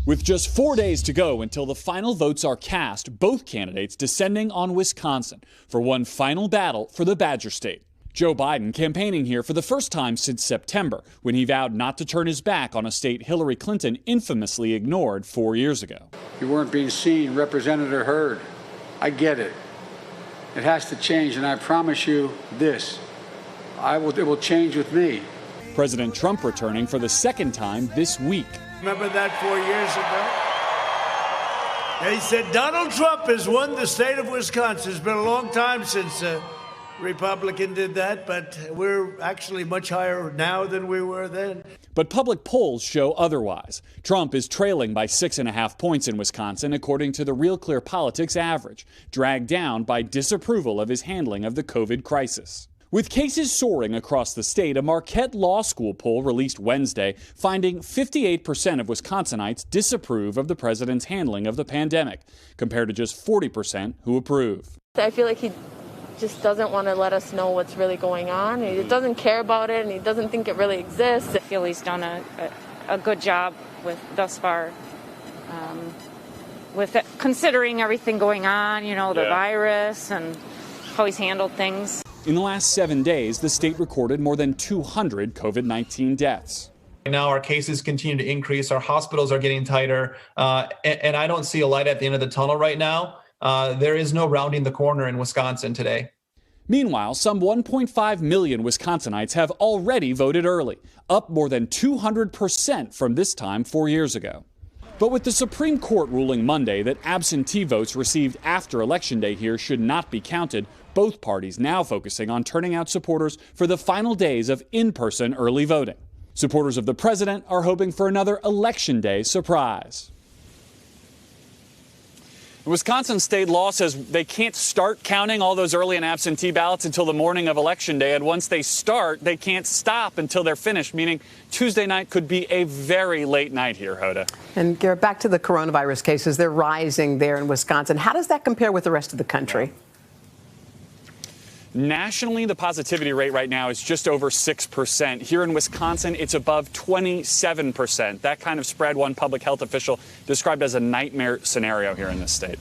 With just 4 days to go until the final votes are cast, both candidates descending on Wisconsin for one final battle for the Badger State. Joe Biden campaigning here for the first time since September, when he vowed not to turn his back on a state Hillary Clinton infamously ignored 4 years ago. You weren't being seen, represented, or heard. I get it. It has to change, and I promise you this. It will change with me. President Trump returning for the second time this week. Remember that 4 years ago? They said Donald Trump has won the state of Wisconsin. It's been a long time since a Republican did that, but we're actually much higher now than we were then. But public polls show otherwise. Trump is trailing by 6.5 points in Wisconsin, according to the Real Clear Politics average, dragged down by disapproval of his handling of the COVID crisis. With cases soaring across the state, a Marquette Law School poll released Wednesday finding 58% of Wisconsinites disapprove of the president's handling of the pandemic, compared to just 40% who approve. I feel like he just doesn't want to let us know what's really going on. He doesn't care about it, and he doesn't think it really exists. I feel he's done a good job thus far with it, considering everything going on, the virus and how he's handled things. In the last 7 days, the state recorded more than 200 COVID-19 deaths. Now our cases continue to increase. Our hospitals are getting tighter. And I don't see a light at the end of the tunnel right now. There is no rounding the corner in Wisconsin today. Meanwhile, some 1.5 million Wisconsinites have already voted early, up more than 200% from this time 4 years ago. But with the Supreme Court ruling Monday that absentee votes received after Election Day here should not be counted, both parties now focusing on turning out supporters for the final days of in-person early voting. Supporters of the president are hoping for another Election Day surprise. Wisconsin state law says they can't start counting all those early and absentee ballots until the morning of Election Day. And once they start, they can't stop until they're finished, meaning Tuesday night could be a very late night here, Hoda. And Garrett, back to the coronavirus cases. They're rising there in Wisconsin. How does that compare with the rest of the country? Nationally, the positivity rate right now is just over 6%. Here in Wisconsin, it's above 27%. That kind of spread, one public health official described as a nightmare scenario here in this state.